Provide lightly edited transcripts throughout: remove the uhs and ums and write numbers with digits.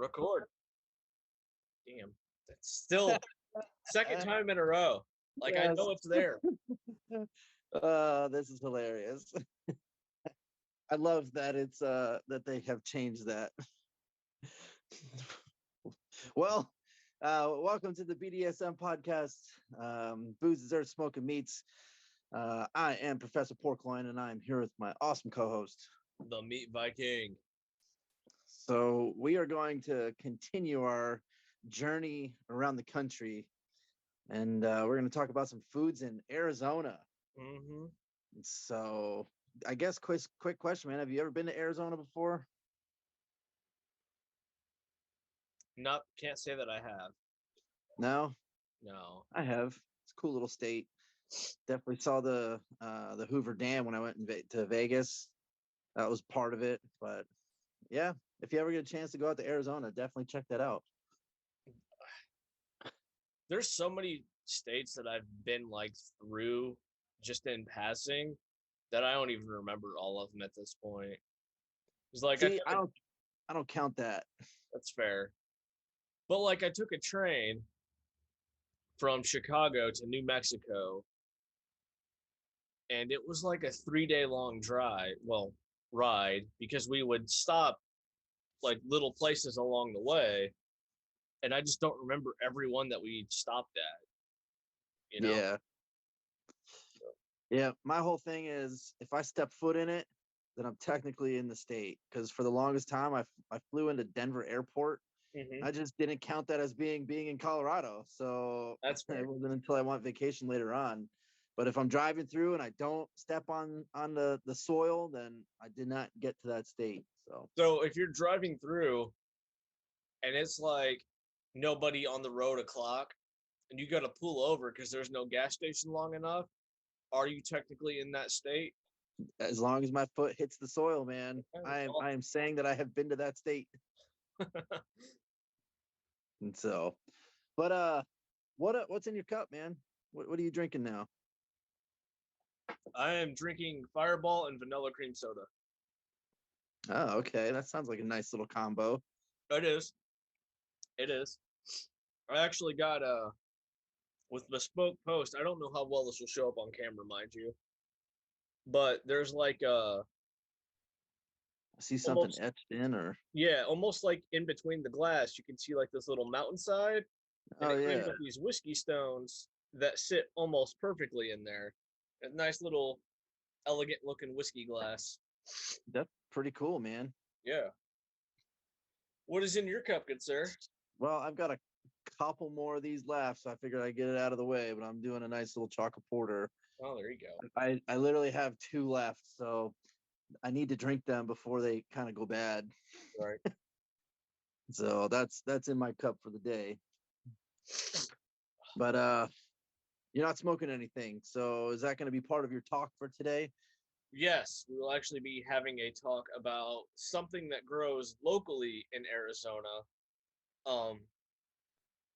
Record. Damn. That's still second time in a row. Like, I Yes. know it's there. This is hilarious. I love that it's that they have changed that. Well, welcome to the BDSM podcast. Booze, Dessert, Smoke and Meats. I am Professor Porkloin, and I am here with my awesome co-host, The Meat Viking. So we are going to continue our journey around the country, and we're going to talk about some foods in Arizona. Mm-hmm. So I guess quick question, man. Have you ever been to Arizona before? Can't say that I have. No, No. I have. It's a cool little state. Definitely saw the Hoover Dam when I went to Vegas. That was part of it. But yeah, if you ever get a chance to go out to Arizona, definitely check that out. There's so many states that I've been like through just in passing that I don't even remember all of them at this point. It's like See, I don't count that. that's fair. But like I took a train from Chicago to New Mexico, and it was like a 3-day long ride, because we would stop like little places along the way, and I just don't remember every one that we stopped at. You know? Yeah. Yeah, my whole thing is if I step foot in it, then I'm technically in the state. Because for the longest time, I flew into Denver Airport. Mm-hmm. I just didn't count that as being in Colorado. So That's fair. it wasn't until I went vacation later on. But if I'm driving through and I don't step on the soil, then I did not get to that state. So if you're driving through and it's like nobody on the road o'clock, and you got to pull over because there's no gas station long enough, are you technically in that state? As long as my foot hits the soil, man, I am saying that I have been to that state. And so, but what's in your cup, man? What are you drinking now? I am drinking Fireball and vanilla cream soda. Oh, okay. That sounds like a nice little combo. It is. It is. I actually got with Bespoke Post. I don't know how well this will show up on camera, mind you, but there's like I see something etched in, or almost like in between the glass, you can see like this little mountainside, and it brings up these whiskey stones that sit almost perfectly in there. A nice little elegant looking whiskey glass. That's pretty cool, man. Yeah. What is in your cup, good sir? Well, I've got a couple more of these left, so I figured I'd get it out of the way, but I'm doing a nice little chocolate porter. Oh, there you go. I literally have 2 left, so I need to drink them before they kind of go bad. Right. So that's in my cup for the day. But you're not smoking anything, so is that going to be part of your talk for today? Yes, we will actually be having a talk about something that grows locally in Arizona.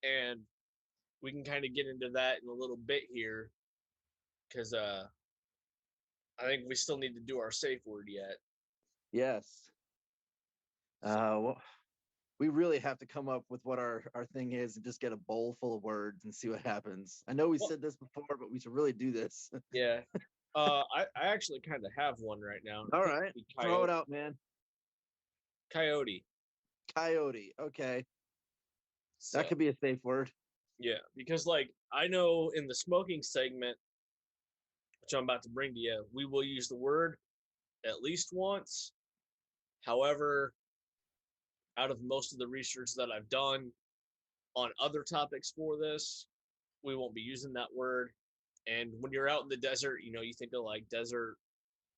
And we can kind of get into that in a little bit here, because I think we still need to do our safe word yet. Yes. Well, we really have to come up with what our thing is and just get a bowl full of words and see what happens. I know we said this before, but we should really do this. Yeah. I actually kind of have one right now. All right. Throw it out, man. Coyote. Coyote. Okay. So, that could be a safe word. Yeah, because like I know in the smoking segment, which I'm about to bring to you, we will use the word at least once. However, out of most of the research that I've done on other topics for this, we won't be using that word. And when you're out in the desert, you know, you think of like desert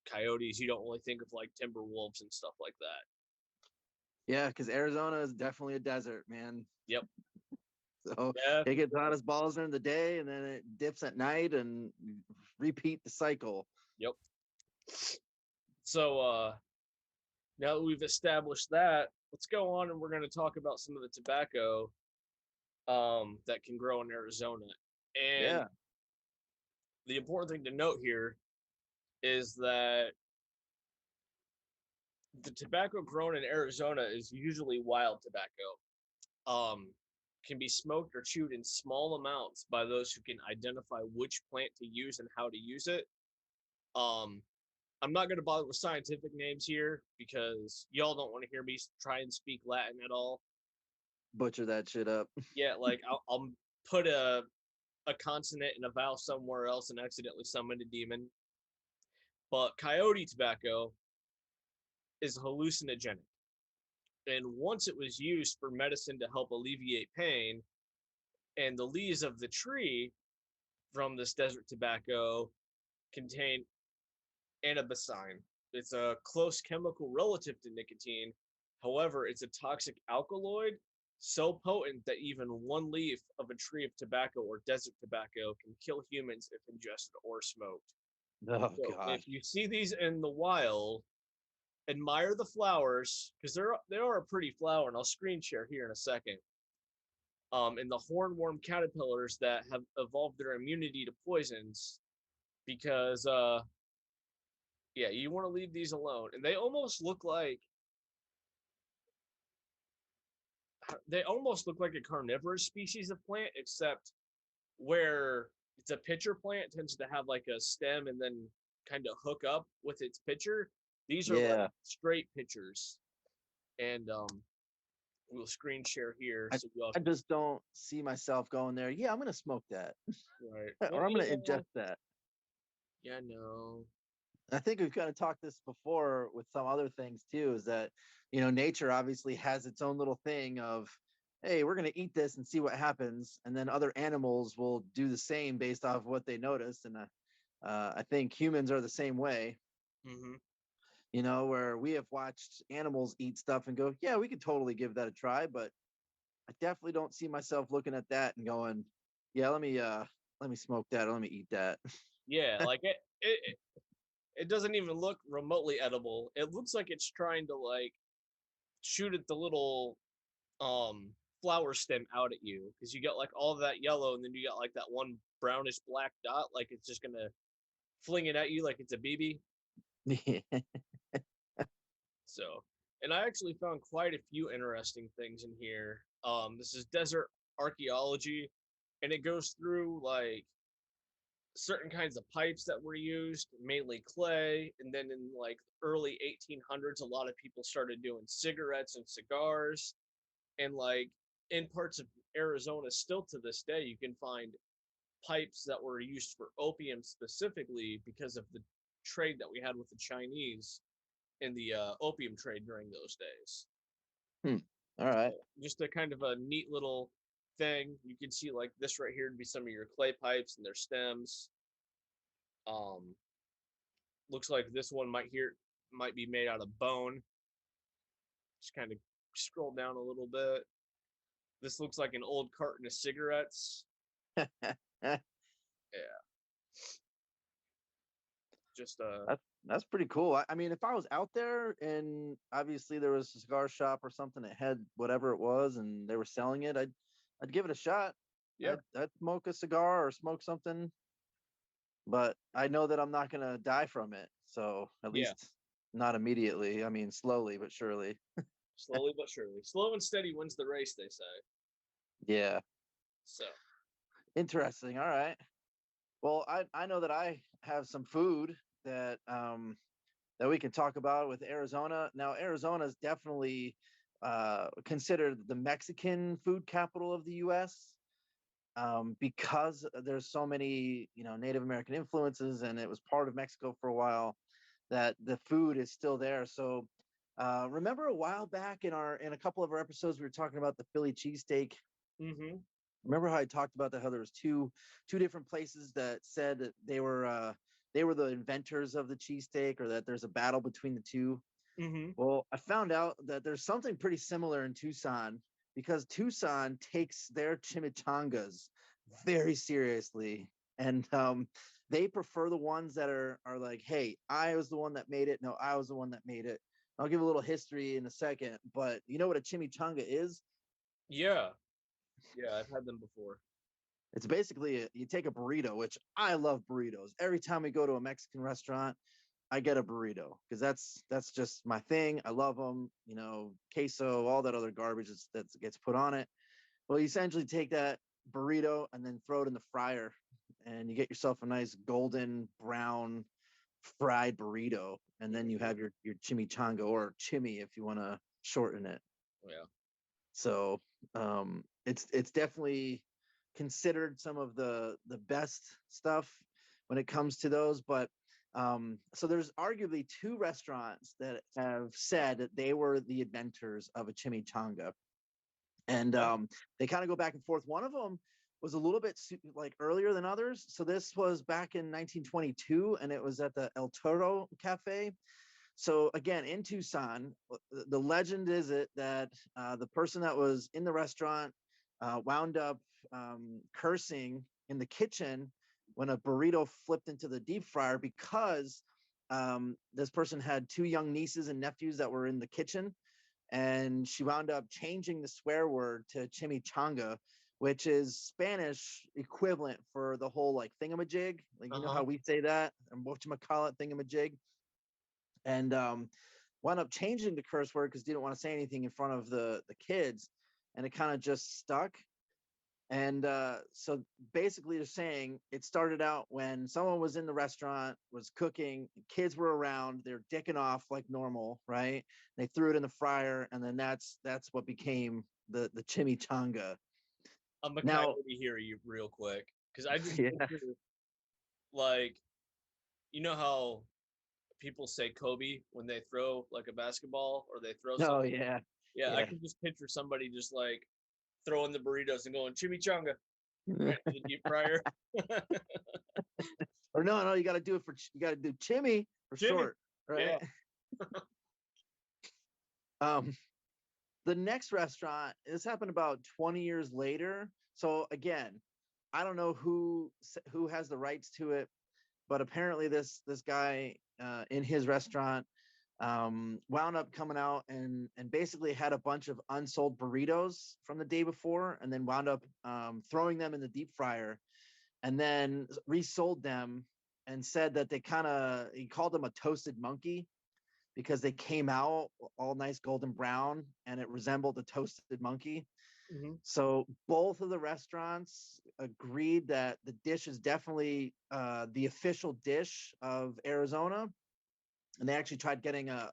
coyotes, you don't really think of like timber wolves and stuff like that. Yeah, because Arizona is definitely a desert, man. Yep. So it gets hot as balls during the day, and then it dips at night, and repeat the cycle. Yep. So now that we've established that, let's go on and we're going to talk about some of the tobacco that can grow in Arizona. And the important thing to note here is that the tobacco grown in Arizona is usually wild tobacco. Can be smoked or chewed in small amounts by those who can identify which plant to use and how to use it. Um, I'm not going to bother with scientific names here because y'all don't want to hear me try and speak Latin at all. Butcher that shit up. Yeah, like I'll put a consonant and a vowel somewhere else and accidentally summon a demon. But coyote tobacco is hallucinogenic. And once it was used for medicine to help alleviate pain, and the leaves of the tree from this desert tobacco contain anabasine. It's a close chemical relative to nicotine. However, it's a toxic alkaloid so potent that even one leaf of a tree of tobacco or desert tobacco can kill humans if ingested or smoked. Oh So gosh. if you see these in the wild, admire the flowers because they are a pretty flower, and I'll screen share here in a second. And the hornworm caterpillars that have evolved their immunity to poisons because yeah, you want to leave these alone. And they almost look like a carnivorous species of plant, except where it's a pitcher plant, it tends to have like a stem and then kind of hook up with its pitcher. These are like Yeah. straight pitchers. And we'll screen share here I, so you all I can just don't see myself going there. Yeah, I'm gonna smoke that. right. Or I'm gonna ingest that. Yeah, no. I think we've kind of talked this before with some other things too, is that, nature obviously has its own little thing of, hey, we're going to eat this and see what happens. And then other animals will do the same based off of what they notice. And I think humans are the same way, Mm-hmm. where we have watched animals eat stuff and go, yeah, we could totally give that a try. But I definitely don't see myself looking at that and going, yeah, let me smoke that or let me eat that. Yeah, like it doesn't even look remotely edible. It looks like it's trying to like shoot at the little flower stem out at you because you got like all of that yellow and then you got like that one brownish black dot, like it's just gonna fling it at you like it's a BB. So, and I actually found quite a few interesting things in here. This is desert archaeology, and it goes through like certain kinds of pipes that were used, mainly clay, and then in like early 1800s, a lot of people started doing cigarettes and cigars, and like in parts of Arizona, still to this day, you can find pipes that were used for opium specifically because of the trade that we had with the Chinese in the opium trade during those days. Hmm. All So right. just a kind of a neat little thing. You can see like this right here to be some of your clay pipes and their stems. Um, looks like this one might be made out of bone. Just kind of scroll down a little bit. This looks like an old carton of cigarettes. Yeah, just That's pretty cool. I mean, if I was out there and obviously there was a cigar shop or something that had whatever it was and they were selling it, I'd give it a shot. yeah, I'd smoke a cigar or smoke something, but I know that I'm not gonna die from it. So at yeah. least not immediately. I mean, slowly but surely. Slowly but surely, slow and steady wins the race, they say. Yeah. So Interesting. All right. Well, I know that I have some food that we can talk about with Arizona. Now, Arizona is definitely considered the Mexican food capital of the U.S. Because there's so many, Native American influences, and it was part of Mexico for a while. That the food is still there. So, remember a while back in a couple of our episodes, we were talking about the Philly cheesesteak. mm-hmm. Remember how I talked about that? How there was two different places that said that they were the inventors of the cheesesteak, or that there's a battle between the two. Mm-hmm. Well, I found out that there's something pretty similar in Tucson, because Tucson takes their chimichangas very seriously, and they prefer the ones that are like, hey, I was the one that made it. No, I was the one that made it. I'll give a little history in a second, but you know what a chimichanga is? Yeah, yeah, I've had them before. It's basically you take a burrito, which I love burritos. Every time we go to a Mexican restaurant, I get a burrito because that's just my thing. I love them. Queso, all that other garbage that gets put on it. Well, you essentially take that burrito and then throw it in the fryer, and you get yourself a nice golden brown fried burrito, and then you have your chimichanga, or chimi if you want to shorten it. Yeah. So it's definitely considered some of the best stuff when it comes to those. But so there's arguably two restaurants that have said that they were the inventors of a chimichanga, and they kind of go back and forth. One of them was a little bit like earlier than others. So this was back in 1922, and it was at the El Toro Cafe. So again, in Tucson, the legend is it that the person that was in the restaurant wound up cursing in the kitchen when a burrito flipped into the deep fryer, because this person had two young nieces and nephews that were in the kitchen, and she wound up changing the swear word to chimichanga, which is Spanish equivalent for the whole like thingamajig, like you know how we say that, and whatchamacallit thingamajig, and wound up changing the curse word because didn't want to say anything in front of the kids, and it kind of just stuck. And so basically they're saying it started out when someone was in the restaurant, was cooking, kids were around, they're dicking off like normal, right? They threw it in the fryer, and then that's what became the chimichanga. I'm a Now, coyote here you real quick because I just yeah. picture, like, you know how people say Kobe when they throw like a basketball or they throw Oh something. yeah. Yeah, I Yeah. can just picture somebody just like throwing the burritos and going chimichanga right into the deep fryer. Or no, you got to do it you got to do chimmy for Jimmy. short, right? Yeah. um the next restaurant, this happened about 20 years later. So again, I don't know who has the rights to it, but apparently this guy in his restaurant wound up coming out and basically had a bunch of unsold burritos from the day before, and then wound up throwing them in the deep fryer, and then resold them, and said that he called them a toasted monkey because they came out all nice golden brown and it resembled a toasted monkey. Mm-hmm. So both of the restaurants agreed that the dish is definitely the official dish of Arizona, and they actually tried getting a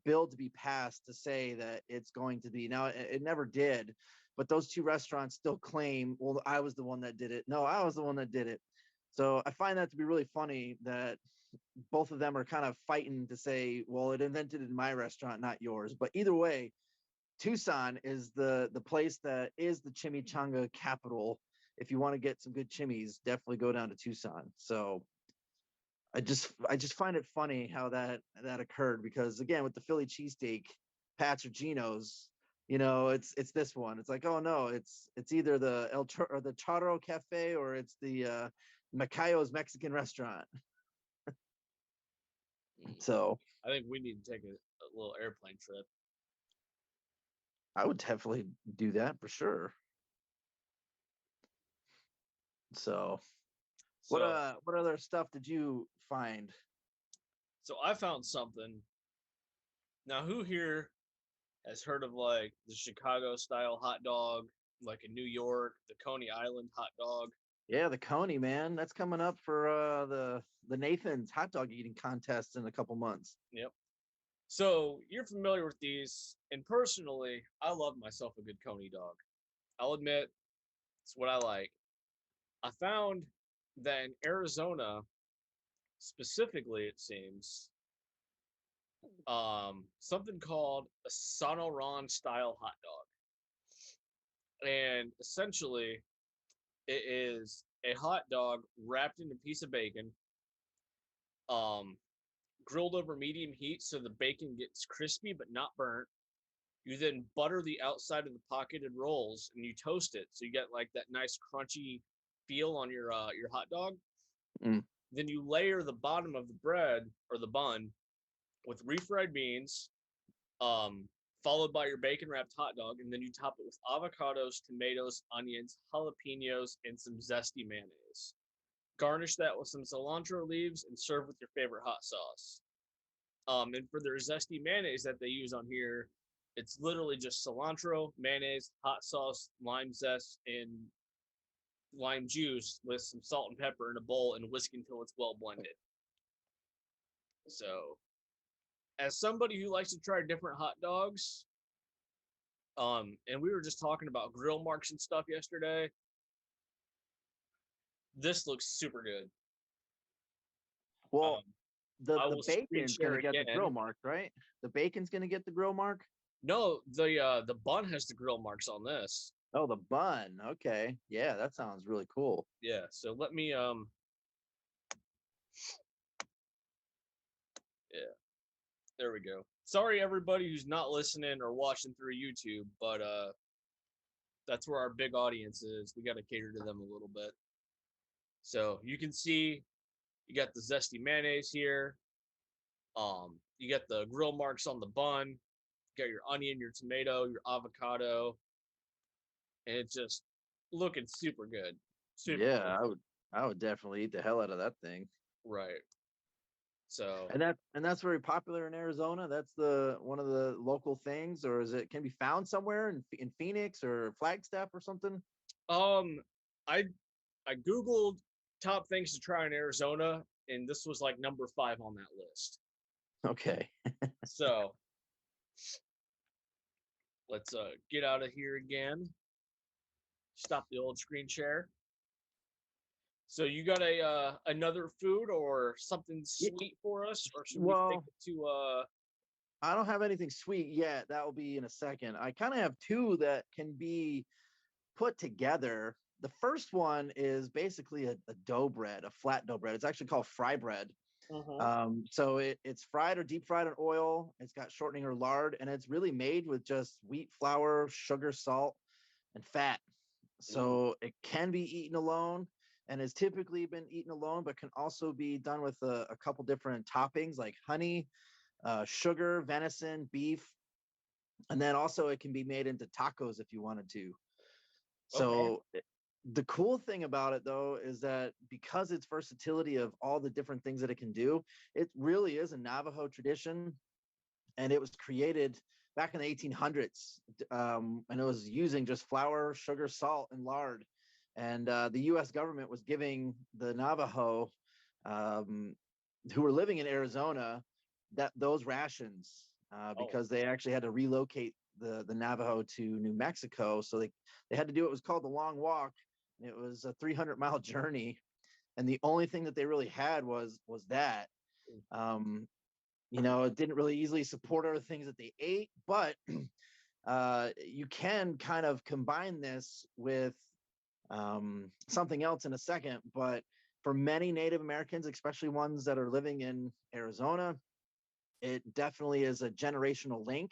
bill to be passed to say that it's going to be. Now it never did, but those two restaurants still claim, well, I was the one that did it. No, I was the one that did it. So I find that to be really funny that both of them are kind of fighting to say, well, it invented in my restaurant, not yours. But either way, Tucson is the place that is the chimichanga capital. If you want to get some good chimis, definitely go down to Tucson. So I just find it funny how that occurred, because again, with the Philly cheesesteak, Pat's or Geno's, it's this one. It's like, oh no, it's either the or the Charro Cafe, or it's the Macayo's Mexican restaurant. So I think we need to take a little airplane trip. I would definitely do that for sure. So So what other stuff did you find? so I found something. Now, who here has heard of like the Chicago style hot dog, like in New York, the Coney Island hot dog? Yeah, the Coney, man. That's coming up for the Nathan's hot dog eating contest in a couple months. Yep. So you're familiar with these, and personally, I love myself a good Coney dog. I'll admit it's what I like. I found that in Arizona, specifically, it seems, something called a Sonoran style hot dog, and essentially, it is a hot dog wrapped in a piece of bacon, um, grilled over medium heat so the bacon gets crispy but not burnt. You then butter the outside of the pocketed rolls and you toast it, so you get like that nice crunchy feel on your hot dog. Mm. Then you layer the bottom of the bread or the bun with refried beans, um, followed by your bacon wrapped hot dog, and then you top it with avocados, tomatoes, onions, jalapenos, and some zesty mayonnaise. Garnish that with some cilantro leaves and serve with your favorite hot sauce. And for their zesty mayonnaise that they use on here, it's literally just cilantro, mayonnaise, hot sauce, lime zest, and lime juice with some salt and pepper in a bowl and whisk until it's well blended. So, as somebody who likes to try different hot dogs, and we were just talking about grill marks and stuff yesterday, this looks super good. Well, the I the will screen bacon's gonna share get the grill again. mark, right? The bacon's gonna get the grill mark. No, the bun has the grill marks on this. Oh, the bun. Okay, yeah, that sounds really cool. Yeah, so let me yeah, there we go. Sorry everybody who's not listening or watching through YouTube, but that's where our big audience is. We got to cater to them a little bit. So you can see you got the zesty mayonnaise here. You got the grill marks on the bun. You got your onion, your tomato, your avocado, and it's just looking super good. Super Yeah, good. I would definitely eat the hell out of that thing. Right. So And that's very popular in Arizona. That's the one of the local things, or is it can be found somewhere in Phoenix or Flagstaff or something? um I I googled top things to try in Arizona, and this was like number 5 on that list. Okay. So let's get out of here again. Stop the old screen share. So you got a another food or something sweet for us, or should we take Well, it to I don't have anything sweet yet. That will be in a second. I kind of have two that can be put together. The first one is basically a dough bread, a flat dough bread. It's actually called fry bread. uh-huh. So it's fried or deep fried in oil. It's got shortening or lard, and it's really made with just wheat flour, sugar, salt, and fat. So it can be eaten alone and has typically been eaten alone, but can also be done with a couple different toppings like honey, sugar, venison, beef, and then also it can be made into tacos if you wanted to. Okay. So the cool thing about it though is that because its versatility of all the different things that it can do, it really is a Navajo tradition, and it was created back in the 1800s, and it was using just flour, sugar, salt, and lard. And the U.S. government was giving the Navajo, um, who were living in Arizona, that those rations Oh. because they actually had to relocate the Navajo to New Mexico. So they had to do what was called the Long Walk. It was a 300-mile journey, and the only thing that they really had was that. Um, it didn't really easily support other things that they ate, but you can kind of combine this with something else in a second. But for many Native Americans, especially ones that are living in Arizona, it definitely is a generational link.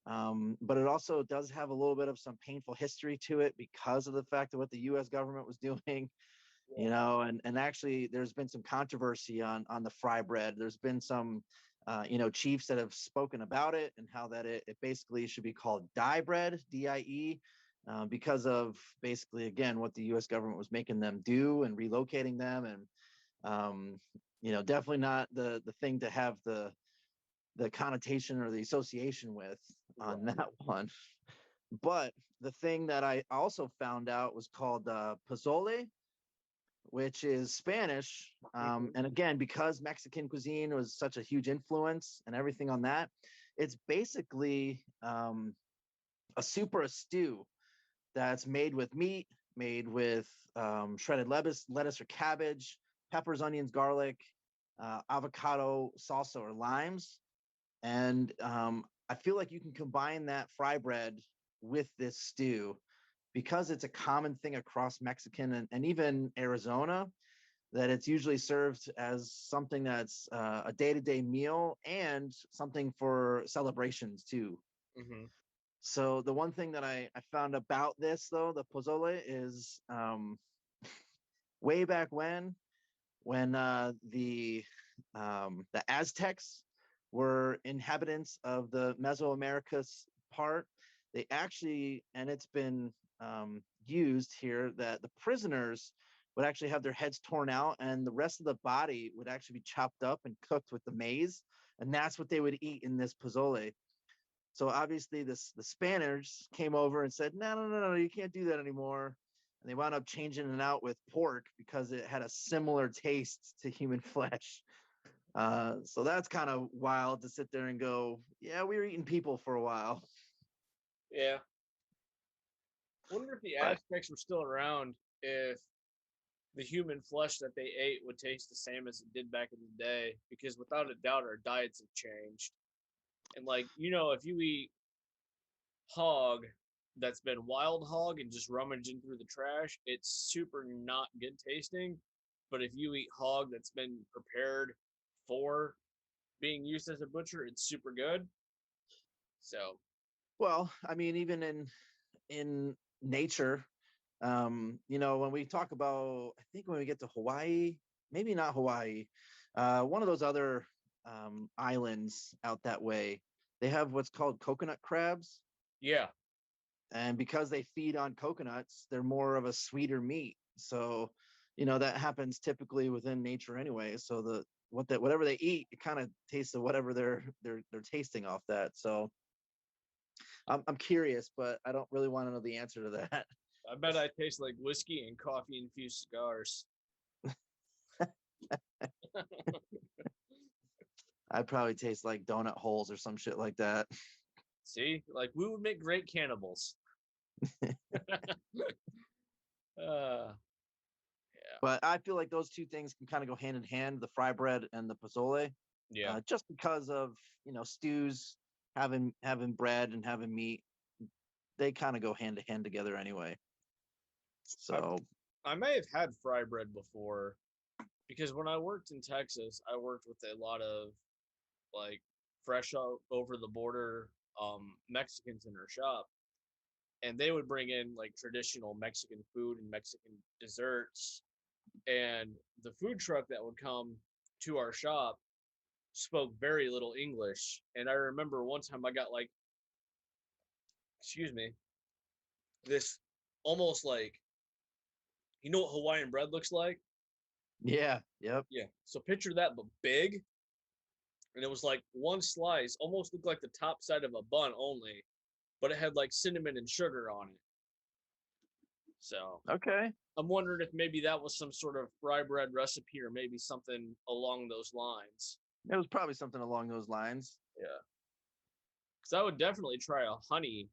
But it also does have a little bit of some painful history to it because of the fact of what the U.S. government was doing. And actually there's been some controversy on the fry bread. There's been some chiefs that have spoken about it and how that it basically should be called die bread, DIE, because of basically again what the U.S. government was making them do and relocating them. And definitely not the thing to have the connotation or the association with on that one. But the thing that I also found out was called pozole, which is Spanish. And again, because Mexican cuisine was such a huge influence and everything on that, it's basically a soup or a stew that's made with meat, made with shredded lettuce or cabbage, peppers, onions, garlic, avocado, salsa, or limes. And I feel like you can combine that fry bread with this stew because it's a common thing across Mexican and even Arizona, that it's usually served as something that's a day-to-day meal and something for celebrations too. Mm-hmm. So the one thing that I found about this though, the pozole, is way back when the Aztecs were inhabitants of the Mesoamericas part. They actually, and it's been used here, that the prisoners would actually have their heads torn out, and the rest of the body would actually be chopped up and cooked with the maize, and that's what they would eat in this pozole. So obviously, the Spaniards came over and said, "No, no, no, no, you can't do that anymore." And they wound up changing it out with pork because it had a similar taste to human flesh. So that's kind of wild to sit there and go, "Yeah, we were eating people for a while." Yeah. Wonder if the But Aztecs were still around, if the human flesh that they ate would taste the same as it did back in the day, because without a doubt our diets have changed. And like, if you eat hog that's been wild hog and just rummaging through the trash, it's super not good tasting. But if you eat hog that's been prepared for being used as a butcher, it's super good. So, well, I mean, even in nature, when we talk about, I think when we get to Hawaii, maybe not Hawaii, one of those other islands out that way, they have what's called coconut crabs. yeah. And because they feed on coconuts, they're more of a sweeter meat. So, that happens typically within nature anyway. So whatever they eat, it kind of tastes of whatever they're tasting off that. So I'm curious, but I don't really want to know the answer to that. I bet I taste like whiskey and coffee infused cigars. I'd probably taste like donut holes or some shit like that. See, like we would make great cannibals. uh, But I feel like those two things can kind of go hand in hand, the fry bread and the pozole, yeah. just because of, stews having bread and having meat, they kind of go hand to hand together anyway. So I may have had fry bread before, because when I worked in Texas, I worked with a lot of like fresh over the border Mexicans in our shop, and they would bring in like traditional Mexican food and Mexican desserts, and the food truck that would come to our shop spoke very little English. And I remember one time I got like, excuse me, this almost like, what Hawaiian bread looks like? yeah, yep. Yeah. So picture that, but big. And it was like one slice, almost looked like the top side of a bun only, but it had like cinnamon and sugar on it. So Okay. I'm wondering if maybe that was some sort of fry bread recipe, or maybe something along those lines. It was probably something along those lines. Yeah. Because I would definitely try a honey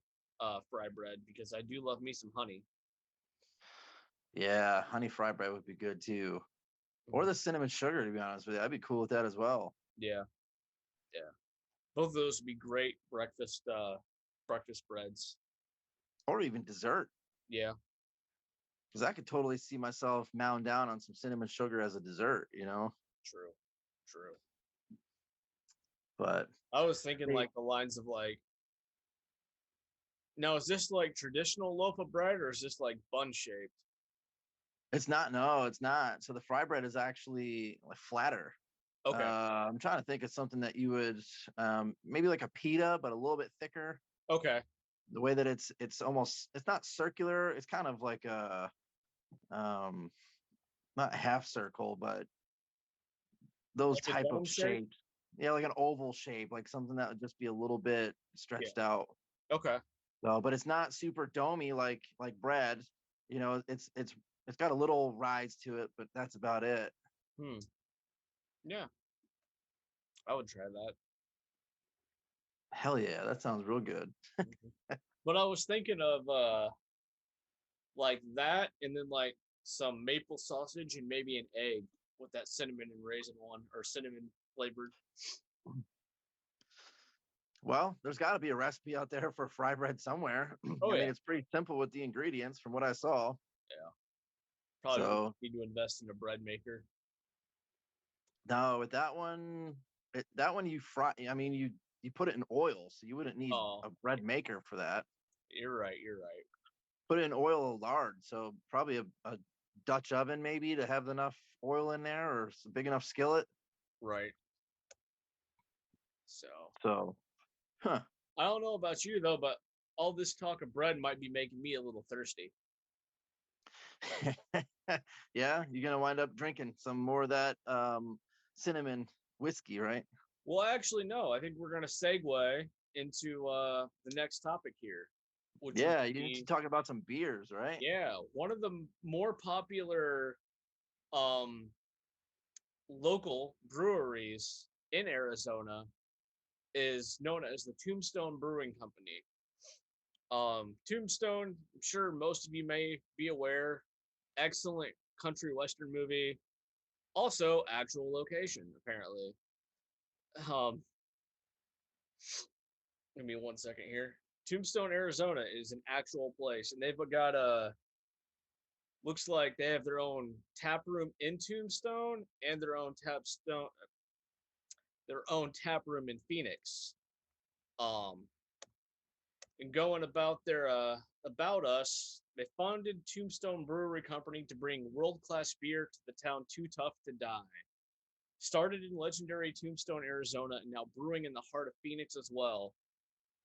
fry bread, because I do love me some honey. Yeah, honey fried bread would be good too. Or the cinnamon sugar, to be honest with you. I'd be cool with that as well. Yeah. Yeah. Both of those would be great breakfast breads. Or even dessert. Yeah. Because I could totally see myself mowing down on some cinnamon sugar as a dessert, True. True. But I was thinking like the lines of like, now is this like traditional loaf of bread, or is this like bun shaped? it's not. No, it's not. So the fry bread is actually like flatter. Okay. I'm trying to think of something that you would maybe like a pita, but a little bit thicker. Okay. The way that it's not circular. It's kind of like a um not half circle, but those Like a type of dome shape? shapes. Yeah, like an oval shape, like something that would just be a little bit Yeah. stretched out. Okay. So, but it's not super domey like bread. It's got a little rise to it, but that's about it. Hmm. Yeah. I would try that. Hell yeah, that sounds real good. Mhm. But I was thinking of like that, and then like some maple sausage and maybe an egg with that cinnamon and raisin one, or cinnamon flavored. Well, there's got to be a recipe out there for fry bread somewhere. Oh I mean, yeah. it's pretty simple with the ingredients from what I saw. Yeah. Probably So, need to invest in a bread maker. no, with that one you fry. I mean, you put it in oil, so you wouldn't need Oh, a bread maker for that. you're right. You're right. Put it in oil or lard, so probably a Dutch oven maybe to have enough oil in there, or a big enough skillet. Right. So So, huh. I don't know about you though, but all this talk of bread might be making me a little thirsty. Yeah, you're gonna wind up drinking some more of that cinnamon whiskey, right? Well, actually, no. I think we're going to segue into the next topic here, which would Yeah, you need to be, talk about some beers, right? yeah, one of the more popular um, local breweries in Arizona is known as the Tombstone Brewing Company. Tombstone, I'm sure most of you may be aware, excellent country western movie, also actual location apparently. Um, Give me 1 second here. Tombstone, Arizona is an actual place, and they've got a looks like they have their own tap room in Tombstone and their own tap room in Phoenix. Um, and going about their about us, they founded Tombstone Brewery Company to bring world-class beer to the town too tough to die. Started in legendary Tombstone, Arizona, and now brewing in the heart of Phoenix as well.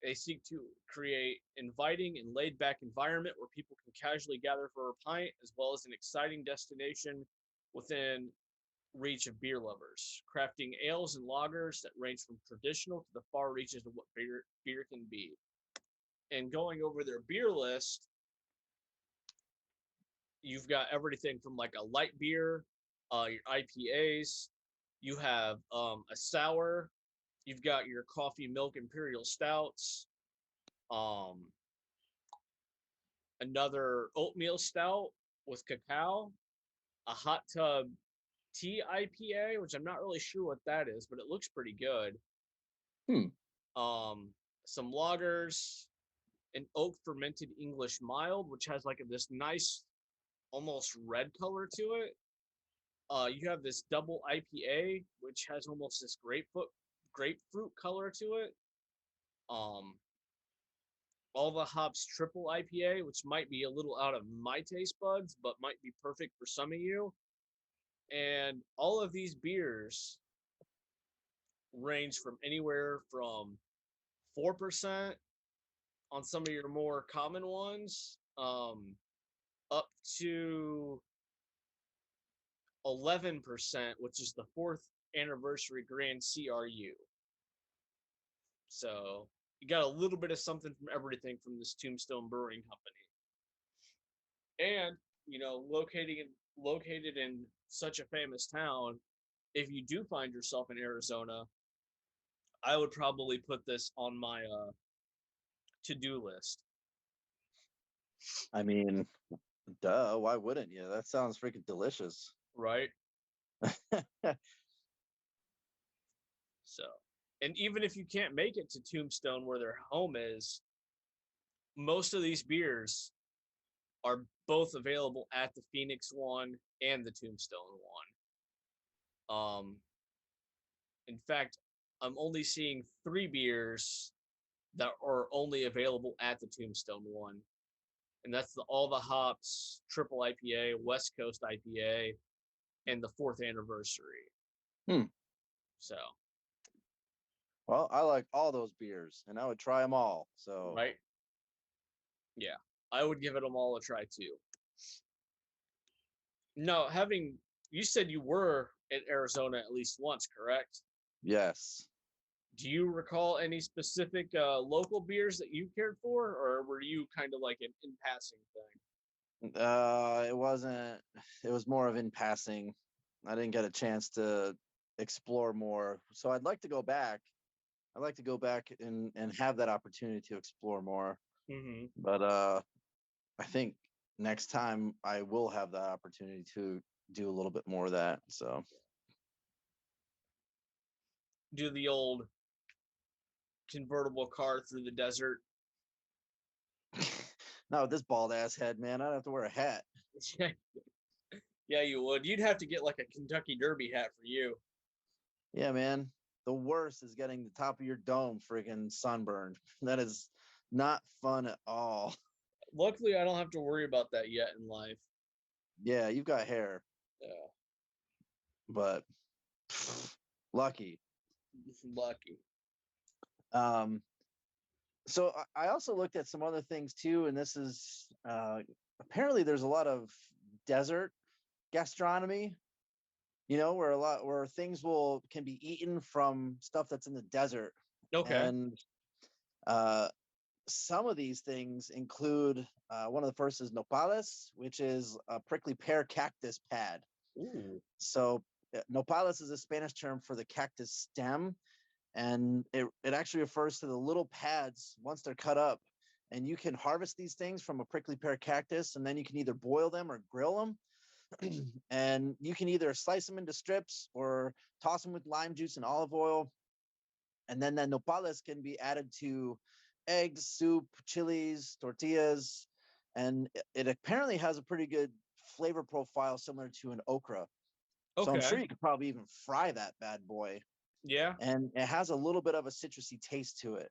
They seek to create inviting and laid-back environment where people can casually gather for a pint, as well as an exciting destination within reach of beer lovers, crafting ales and lagers that range from traditional to the far reaches of what beer can be. And going over their beer list, you've got everything from like a light beer, your IPAs, you have a sour, you've got your coffee milk imperial stouts, um, another oatmeal stout with cacao, a hot tub tea IPA, which I'm not really sure what that is, but it looks pretty good. Hmm. Um, some lagers, an oak fermented English mild, which has like this nice, almost red color to it. You have this double IPA, which has almost this grapefruit color to it. Um, all the hops triple IPA, which might be a little out of my taste buds, but might be perfect for some of you. And all of these beers range from anywhere from 4% on some of your more common ones, up to 11%, which is the fourth anniversary Grand CRU. So you got a little bit of something from everything from this Tombstone Brewing Company. And, located in such a famous town, if you do find yourself in Arizona, I would probably put this on my to-do list, I mean, duh, why wouldn't you? That sounds freaking delicious. right? So, and even if you can't make it to Tombstone where their home is, most of these beers are both available at the Phoenix one and the Tombstone one. In fact, I'm only seeing 3 beers that are only available at the Tombstone one, and that's all the hops, triple IPA, West Coast IPA, and the fourth anniversary. Hmm. So, Well, I like all those beers, and I would try them all. So right, yeah, I would give it them all a try too. No, you said you were in Arizona at least once, correct? yes, Do you recall any specific local beers that you cared for, or were you kind of like an in passing thing? it wasn't. It was more of in passing. I didn't get a chance to explore more, so I'd like to go back. I'd like to go back and have that opportunity to explore more. Mm-hmm. But I think next time I will have that opportunity to do a little bit more of that. So Do the old convertible car through the desert. now with this bald ass head, man, I'd have to wear a hat. Yeah, you would. You'd have to get like a Kentucky Derby hat for you. Yeah, man. The worst is getting the top of your dome friggin' sunburned. That is not fun at all. Luckily, I don't have to worry about that yet in life. Yeah, you've got hair, Yeah, but lucky. lucky. Um, so I also looked at some other things too, and this is apparently there's a lot of desert gastronomy, where things can be eaten from stuff that's in the desert. Okay. And some of these things include one of the first is nopales, which is a prickly pear cactus pad. Ooh. So nopales is a Spanish term for the cactus stem, and it actually refers to the little pads once they're cut up. And you can harvest these things from a prickly pear cactus, and then you can either boil them or grill them. And you can either slice them into strips or toss them with lime juice and olive oil. And then the nopales can be added to eggs, soup, chilies, tortillas, and it apparently has a pretty good flavor profile similar to an okra. So I'm sure Okay. you could probably even fry that bad boy. Yeah. And it has a little bit of a citrusy taste to it.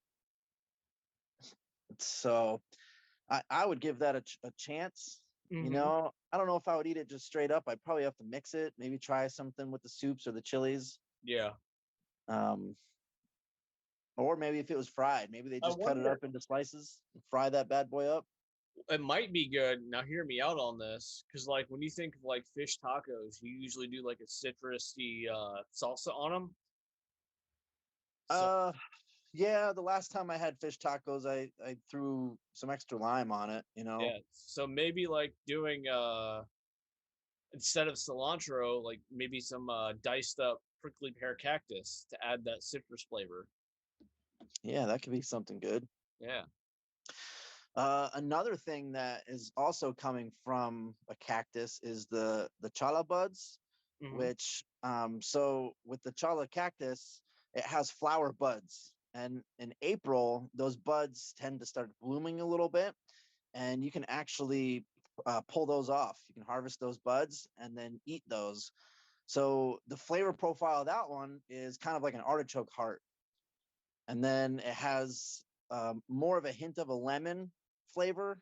So I would give that a chance. Mm-hmm. I don't know if I would eat it just straight up. I'd probably have to mix it, maybe try something with the soups or the chilies. Yeah. Um, or maybe if it was fried, maybe they I just cut it wonder. up into slices and fry that bad boy up. It might be good. Now, hear me out on this, because like when you think of like fish tacos, you usually do like a citrusy salsa on them. So Uh, yeah, the last time I had fish tacos, I threw some extra lime on it. yeah, so maybe like doing instead of cilantro, like maybe some diced up prickly pear cactus to add that citrus flavor. Yeah, that could be something good. Yeah. Another thing that is also coming from a cactus is the chala buds, Hmm. which so with the chala cactus, it has flower buds, and in April those buds tend to start blooming a little bit, and you can actually pull those off. You can harvest those buds and then eat those. So the flavor profile of that one is kind of like an artichoke heart, and then it has more of a hint of a lemon flavor.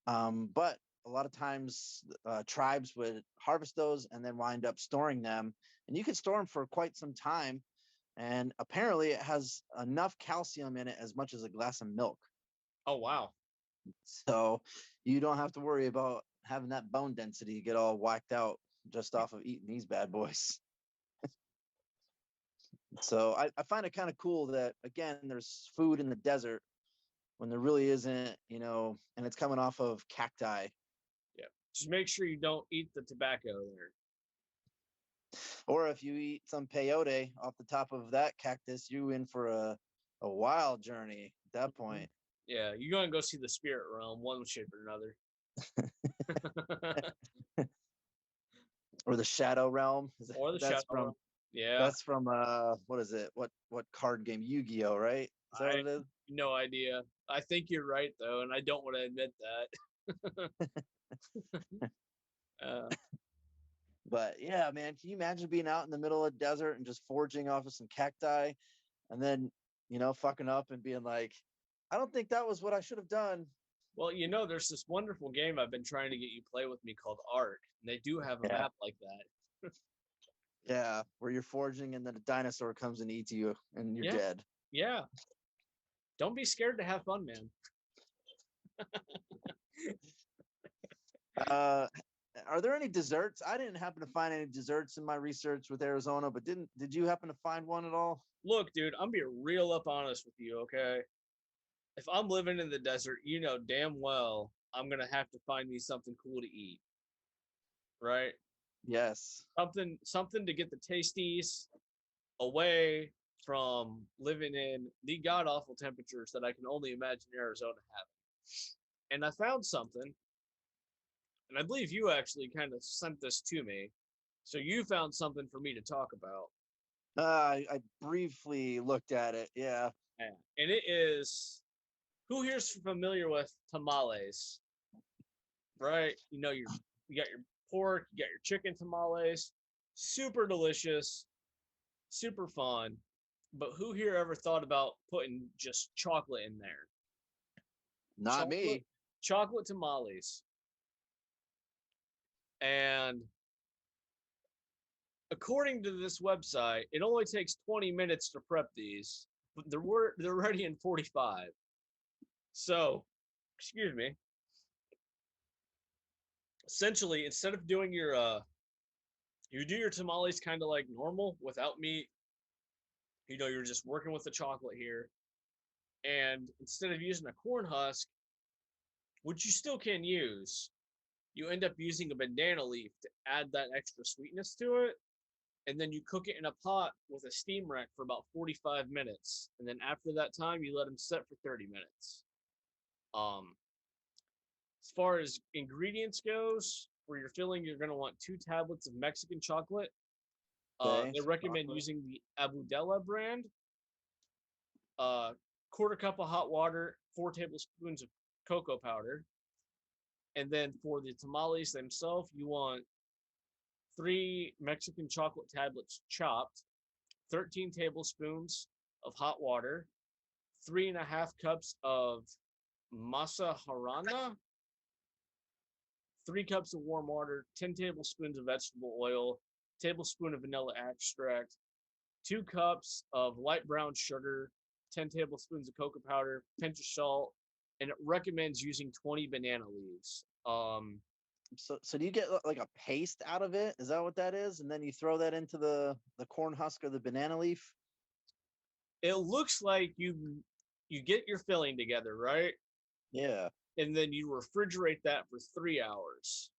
But a lot of times, tribes would harvest those and then wind up storing them, and you could store them for quite some time. And apparently, it has enough calcium in it as much as a glass of milk, Oh wow. so you don't have to worry about having that bone density get all whacked out just off of eating these bad boys. So I find it kind of cool that again, there's food in the desert when there really isn't, and it's coming off of cacti. Yeah. Just make sure you don't eat the tobacco there. Or if you eat some peyote off the top of that cactus, you in for a wild journey at that Mhm. point. Yeah, you're gonna go see the spirit realm, one shape or another. Or the shadow realm. Or the shadow That's from realm. Yeah, that's from what is it? What card game? Yu-Gi-Oh, right? Is that I what it is? no idea. I think you're right though, and I don't want to admit that. uh, But yeah, man, can you imagine being out in the middle of the desert and just foraging off of some cacti and then, fucking up and being like, I don't think that was what I should have done. well, there's this wonderful game I've been trying to get you play with me called Ark, and they do have a Yeah. map like that. Yeah, where you're foraging and then a dinosaur comes and eats you and you're Yeah, dead. yeah. Don't be scared to have fun, man. Uh, are there any desserts? I didn't happen to find any desserts in my research with Arizona, but did you happen to find one at all? Look, dude, I'm being real up honest with you, okay? If I'm living in the desert, you know damn well I'm gonna have to find me something cool to eat, right? Yes. Something to get the tasties away from living in the god awful temperatures that I can only imagine Arizona having. And I found something, and I believe you actually kind of sent this to me. So you found something for me to talk about. I briefly looked at it. Yeah. Yeah. And it is, who here's familiar with tamales, right? You got your pork, you got your chicken tamales, super delicious, super fun. But who here ever thought about putting just chocolate in there? Not Chocolate, me. chocolate tamales. And according to this website, it only takes 20 minutes to prep these, but they're ready in 45. So, excuse me. essentially, instead of doing your you do your tamales kind of like normal without meat. You're just working with the chocolate here. And instead of using a corn husk, which you still can use, you end up using a banana leaf to add that extra sweetness to it. And then you cook it in a pot with a steam rack for about 45 minutes. And then after that time, you let them set for 30 minutes. Um, as far as ingredients goes, for your filling, you're going to want 2 tablets of Mexican chocolate. Okay. They recommend using the Abudela brand. Quarter cup of hot water, 4 tablespoons of cocoa powder. And then for the tamales themselves, you want 3 Mexican chocolate tablets chopped, 13 tablespoons of hot water, 3.5 cups of masa harana, 3 cups of warm water, 10 tablespoons of vegetable oil, tablespoon of vanilla extract, 2 cups of light brown sugar, 10 tablespoons of cocoa powder, pinch of salt, and it recommends using 20 banana leaves. So do you get like a paste out of it? Is that what that is? And then you throw that into the corn husk or the banana leaf? It looks like you get your filling together, right? Yeah. And then you refrigerate that for 3 hours.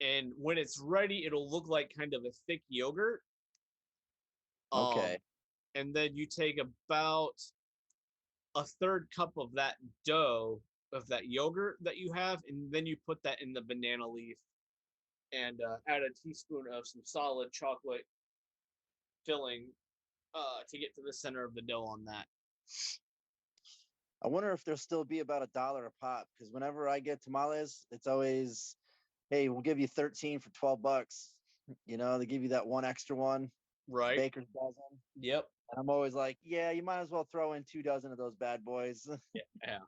And when it's ready, it'll look like kind of a thick yogurt. Okay. And then you take about a third cup of that dough of that yogurt that you have, and then you put that in the banana leaf and add a teaspoon of some solid chocolate filling to get to the center of the dough on that. I wonder if there'll still be about $1 a pop, because whenever I get tamales, it's always, hey, we'll give you 13 for $12. They give you that one extra one, Right. baker's dozen. Yep. And I'm always like, yeah, you might as well throw in 2 dozen of those bad boys. Yeah.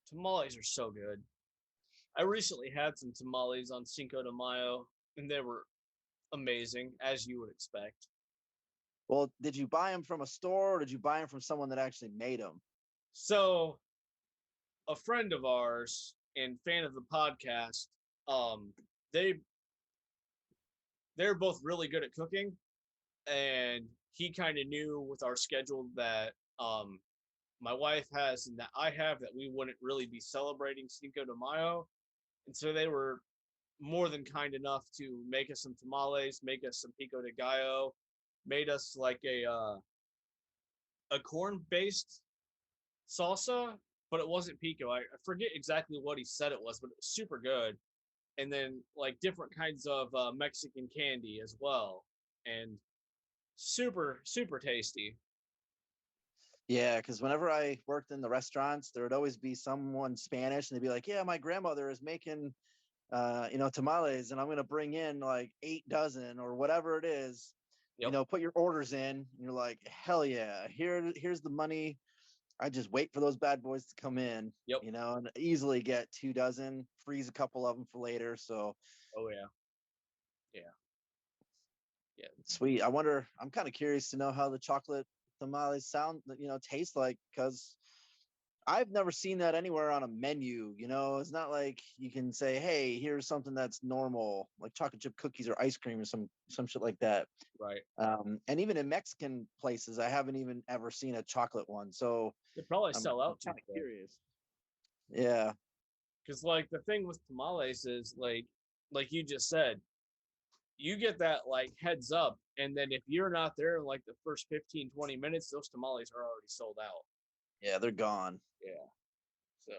Tamales are so good. I recently had some tamales on Cinco de Mayo, and they were amazing, as you would expect. Well, did you buy them from a store, or did you buy them from someone that actually made them? So, a friend of ours and fan of the podcast, um, they they're both really good at cooking, and he kind of knew with our schedule that my wife has and that I have that we wouldn't really be celebrating Cinco de Mayo, and so they were more than kind enough to make us some tamales, make us some pico de gallo, made us like a corn based salsa, but it wasn't pico. I forget exactly what he said it was, but it was super good. And then like different kinds of Mexican candy as well, and super tasty. Yeah, because whenever I worked in the restaurants, there would always be someone Spanish, and they'd be like, "Yeah, my grandmother is making, tamales, and I'm gonna bring in like 8 dozen or whatever it is. Yep. Put your orders in." And you're like, "Hell yeah! Here's the money. I just wait for those bad boys to come in. Yep. And easily get 2 dozen, freeze a couple of them for later. So Oh yeah. Yeah. Yeah. sweet. I'm kind of curious to know how the chocolate tamales taste like, because I've never seen that anywhere on a menu. It's not like you can say, "Hey, here's something that's normal, like chocolate chip cookies or ice cream or some shit like that." Right. And even in Mexican places, I haven't even ever seen a chocolate one. So They probably I'm sell out too kind of quick. curious. Yeah. Because like the thing with tamales is like you just said, you get that like heads up, and then if you're not there in like the first 15-20 minutes, those tamales are already sold out. Yeah, they're gone. Yeah. So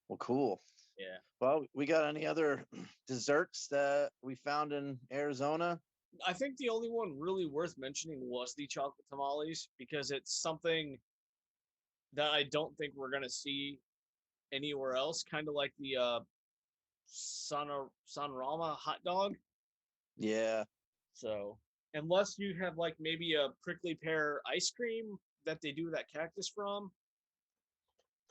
Well, cool. yeah. Well, we got any other desserts that we found in Arizona? I think the only one really worth mentioning was the chocolate tamales because it's something that I don't think we're gonna see anywhere else. Kind of like the Sonrama hot dog. Yeah. So unless you have like maybe a prickly pear ice cream that they do that cactus from,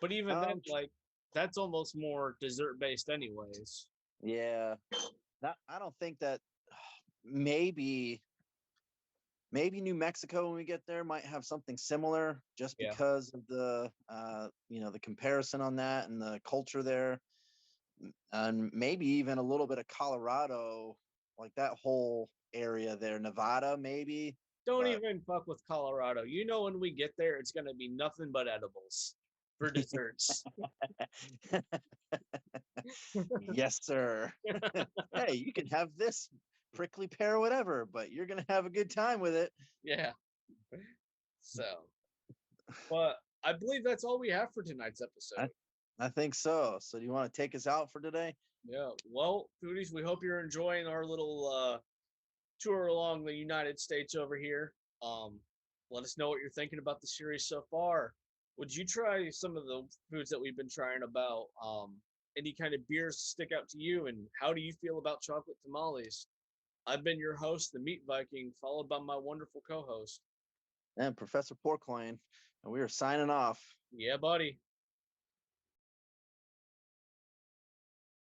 but even then, Um, like that's almost more dessert based, anyways. yeah. I don't think that maybe Maybe New Mexico when we get there might have something similar, just Yeah. because of the the comparison on that and the culture there, and maybe even a little bit of Colorado, like that whole area there, Nevada maybe. Don't But even fuck with Colorado. You know, when we get there, it's going to be nothing but edibles for desserts. yes, sir. Hey, you can have this prickly pear, whatever, but you're gonna have a good time with it. Yeah. So, but I believe that's all we have for tonight's episode. I think so. So do you want to take us out for today? Yeah. Well, foodies, we hope you're enjoying our little tour along the United States over here. Let us know what you're thinking about the series so far. Would you try some of the foods that we've been trying about? Any kind of beers stick out to you, and how do you feel about chocolate tamales? I've been your host, the Meat Viking, followed by my wonderful co-host. And Professor Porkloin, and we are signing off. Yeah, buddy.